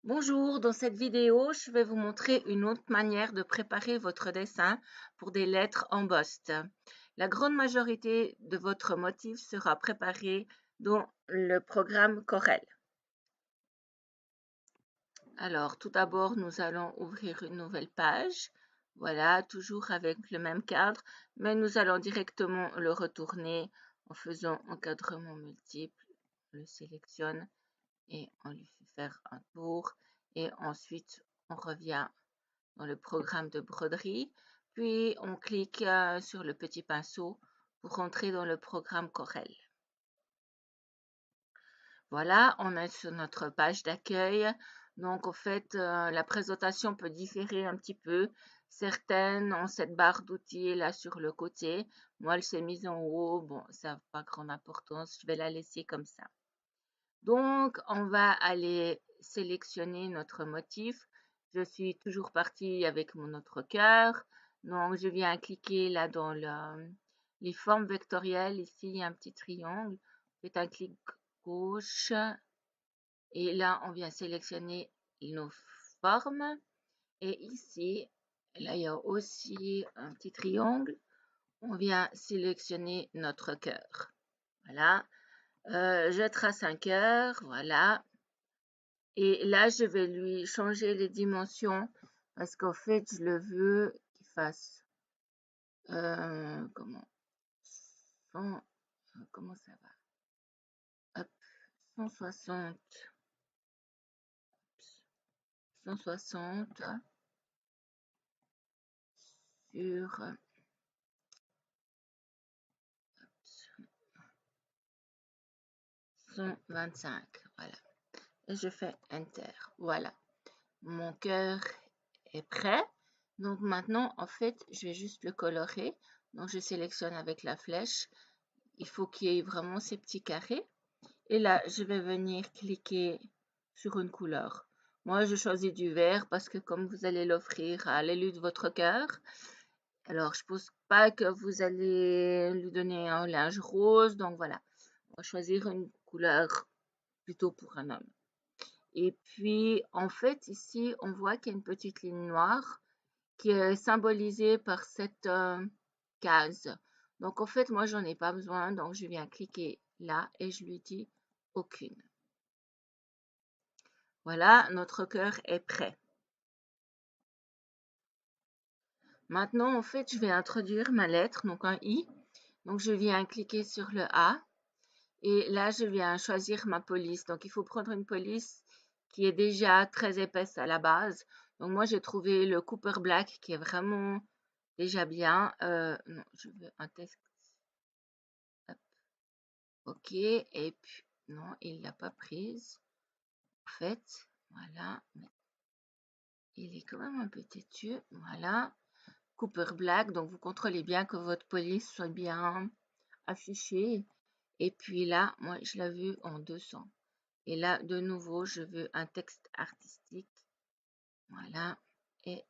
Bonjour, dans cette vidéo, je vais vous montrer une autre manière de préparer votre dessin pour des lettres embossed. La grande majorité de votre motif sera préparé dans le programme Corel. Alors, tout d'abord, nous allons ouvrir une nouvelle page. Voilà, toujours avec le même cadre, mais nous allons directement le retourner en faisant encadrement multiple. On le sélectionne et on lui fait faire un tour et ensuite on revient dans le programme de broderie, puis on clique sur le petit pinceau pour rentrer dans le programme Corel. Voilà, on est sur notre page d'accueil. Donc, en fait, la présentation peut différer un petit peu. Certaines ont cette barre d'outils là sur le côté. Moi, elle s'est mise en haut. Bon, ça n'a pas grande importance. Je vais la laisser comme ça. Donc, on va aller sélectionner notre motif. Je suis toujours partie avec mon autre cœur. Donc, je viens cliquer là dans les formes vectorielles. Ici, il y a un petit triangle. Faites un clic gauche. Et là, on vient sélectionner nos formes. Et ici, là, il y a aussi un petit triangle. On vient sélectionner notre cœur. Voilà. Je trace un cœur. Voilà. Et là, je vais lui changer les dimensions parce qu'en fait, je le veux qu'il fasse comment 100, comment ça va? Hop, 160, 160 sur 125. Voilà. Et je fais Enter. Voilà. Mon cœur est prêt. Donc maintenant, en fait, je vais juste le colorer. Donc je sélectionne avec la flèche. Il faut qu'il y ait vraiment ces petits carrés. Et là, je vais venir cliquer sur une couleur. Moi, je choisis du vert parce que comme vous allez l'offrir à l'élu de votre cœur, alors je ne pense pas que vous allez lui donner un linge rose. Donc voilà, on va choisir une couleur plutôt pour un homme. Et puis, en fait, ici, on voit qu'il y a une petite ligne noire qui est symbolisée par cette case. Donc, en fait, moi, j'en ai pas besoin. Donc, je viens cliquer là et je lui dis aucune. Voilà, notre cœur est prêt. Maintenant, en fait, je vais introduire ma lettre, donc un I. Donc, je viens cliquer sur le A. Et là, je viens choisir ma police. Donc, il faut prendre une police qui est déjà très épaisse à la base. Donc, moi, j'ai trouvé le Cooper Black qui est vraiment déjà bien. Non, je veux un texte. Hop. OK. Et puis, non, il ne l'a pas prise. En fait, voilà. Mais il est quand même un peu têtu. Voilà. Cooper Black. Donc, vous contrôlez bien que votre police soit bien affichée. Et puis là, moi, je l'ai vu en 200. Et là, de nouveau, je veux un texte artistique. Voilà. Et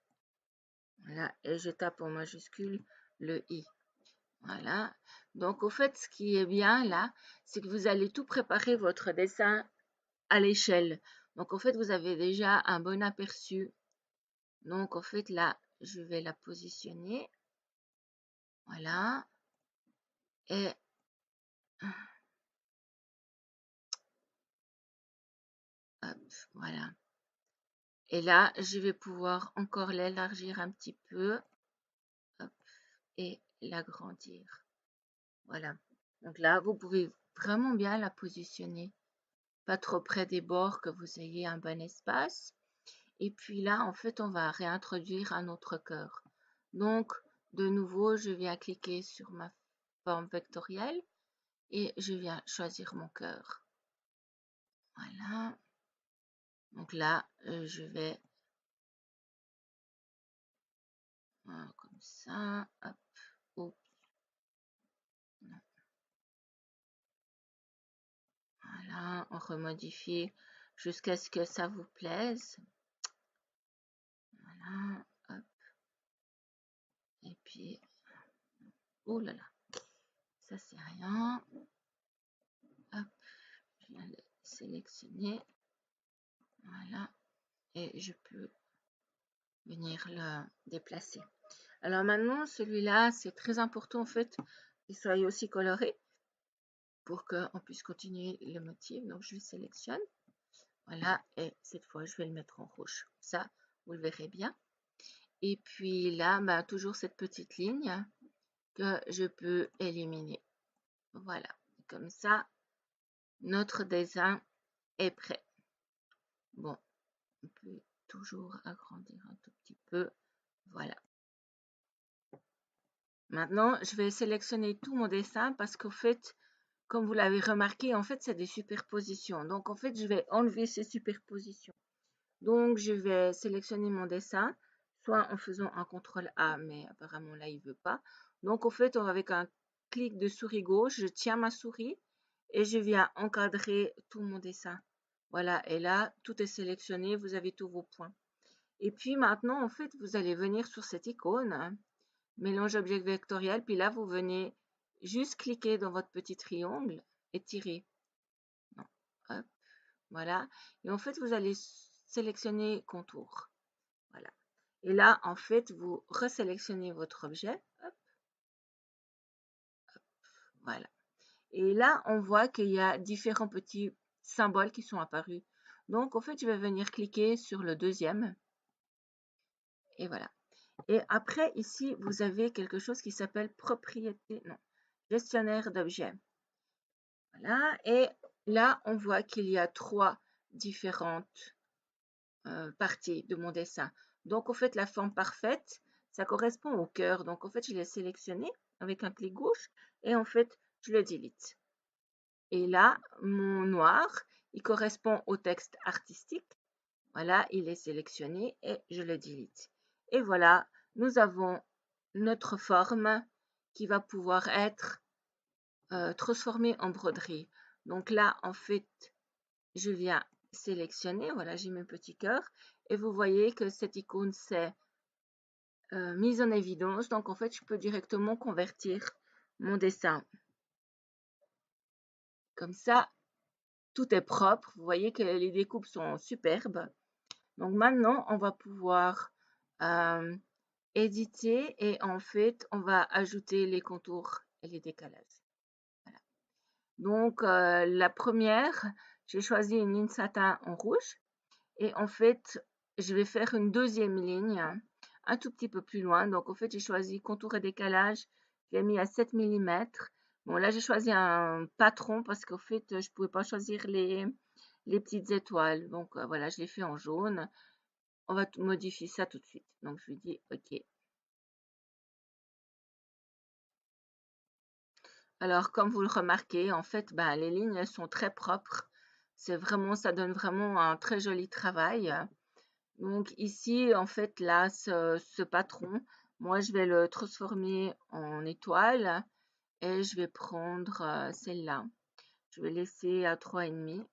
voilà. Et je tape en majuscule le I. Voilà. Donc, au fait, ce qui est bien là, c'est que vous allez tout préparer votre dessin à l'échelle. Donc, en fait, vous avez déjà un bon aperçu. Donc, en fait, là, je vais la positionner. Voilà. Et hop, voilà. Et là, je vais pouvoir encore l'élargir un petit peu. Hop, et l'agrandir. Voilà. Donc là, vous pouvez vraiment bien la positionner. Pas trop près des bords, que vous ayez un bon espace. Et puis là, en fait, on va réintroduire un autre cœur. Donc, de nouveau, je viens cliquer sur ma forme vectorielle et je viens choisir mon cœur. Voilà. Donc là, je vais comme ça. Hop. Oups. Voilà, on remodifie jusqu'à ce que ça vous plaise. Voilà, hop. Et puis, oh là là, ça c'est rien. Hop, je viens le sélectionner. Voilà. et je peux venir le déplacer. Alors maintenant, celui-là, c'est très important en fait qu'il soit aussi coloré pour qu'on puisse continuer le motif. Donc je sélectionne, voilà, et cette fois je vais le mettre en rouge. Ça, vous le verrez bien. Et puis là, bah, toujours cette petite ligne que je peux éliminer. Voilà, comme ça, notre dessin est prêt. Bon, on peut toujours agrandir un tout petit peu. Voilà. Maintenant, je vais sélectionner tout mon dessin parce qu'au fait, comme vous l'avez remarqué, en fait, c'est des superpositions. Donc, en fait, je vais enlever ces superpositions. Donc, je vais sélectionner mon dessin, soit en faisant un CTRL A, mais apparemment là, il ne veut pas. Donc, en fait, avec un clic de souris gauche, je tiens ma souris et je viens encadrer tout mon dessin. Voilà, et là, tout est sélectionné, vous avez tous vos points. Et puis maintenant, en fait, vous allez venir sur cette icône, mélange objet vectoriel, puis là, vous venez juste cliquer dans votre petit triangle et tirer. Non. Hop, voilà. Et en fait, vous allez sélectionner contour. Voilà. Et là, en fait, vous resélectionnez votre objet. Hop, hop, voilà. Et là, on voit qu'il y a différents petits symboles qui sont apparus. Donc, en fait, je vais venir cliquer sur le deuxième. Et voilà. Et après, ici, vous avez quelque chose qui s'appelle propriété, non, gestionnaire d'objets. Voilà. Et là, on voit qu'il y a trois différentes parties de mon dessin. Donc, en fait, la forme parfaite, ça correspond au cœur. Donc, en fait, je l'ai sélectionné avec un clic gauche et en fait, je le delete. Et là, mon noir, il correspond au texte artistique. Voilà, il est sélectionné et je le delete. Et voilà, nous avons notre forme qui va pouvoir être transformée en broderie. Donc là, en fait, je viens sélectionner, voilà, j'ai mes petits cœurs et vous voyez que cette icône s'est mise en évidence. Donc en fait, je peux directement convertir mon dessin. Comme ça, tout est propre. Vous voyez que les découpes sont superbes. Donc maintenant, on va pouvoir éditer et en fait, on va ajouter les contours et les décalages. Voilà. Donc, la première, j'ai choisi une ligne satin en rouge et en fait, je vais faire une deuxième ligne un tout petit peu plus loin. Donc, en fait, j'ai choisi contour et décalage. Je l'ai mis à 7 mm. Bon, là, j'ai choisi un patron parce qu'en fait, je ne pouvais pas choisir les petites étoiles. Donc, voilà, je l'ai fait en jaune. On va modifier ça tout de suite. Donc, je lui dis OK. Alors, comme vous le remarquez, en fait, ben, les lignes, elles sont très propres. C'est vraiment, ça donne vraiment un très joli travail. Donc, ici, en fait, là, ce patron, moi, je vais le transformer en étoile et je vais prendre celle-là. Je vais laisser à 3,5.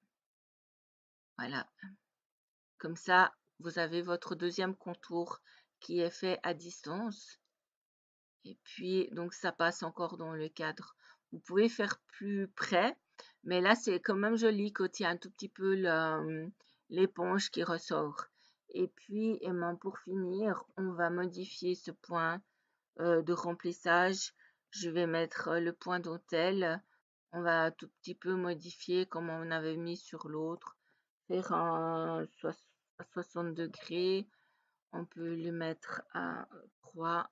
Voilà. Comme ça, vous avez votre deuxième contour qui est fait à distance. Et puis, donc, ça passe encore dans le cadre. Vous pouvez faire plus près, mais là, c'est quand même joli quand il y a un tout petit peu l'éponge qui ressort. Et puis, pour finir, on va modifier ce point de remplissage. Je vais mettre le point dentelle. On va un tout petit peu modifier comme on avait mis sur l'autre. Faire à 60 degrés. On peut le mettre à 3.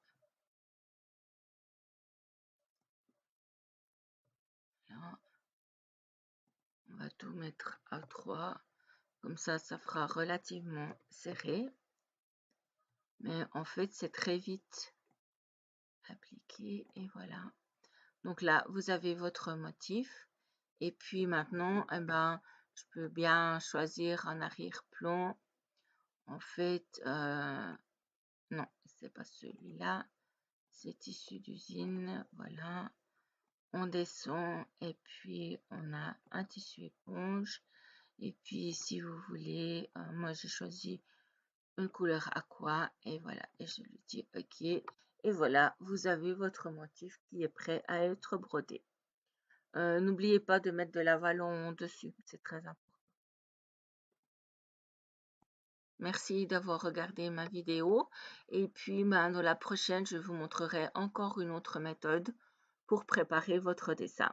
Là. On va tout mettre à 3. Comme ça fera relativement serré. Mais en fait, c'est très vite appliqué. Et voilà. Donc là, vous avez votre motif. Et puis maintenant, eh ben, je peux bien choisir un arrière-plan. En fait, non, c'est pas celui-là. C'est issu d'usine. Voilà. On descend et puis on a un tissu éponge. Et puis, si vous voulez, moi j'ai choisi une couleur aqua et voilà. Et je lui dis OK. Et voilà, vous avez votre motif qui est prêt à être brodé. N'oubliez pas de mettre de la vallon dessus, c'est très important. Merci d'avoir regardé ma vidéo. Et puis, dans la prochaine, je vous montrerai encore une autre méthode pour préparer votre dessin.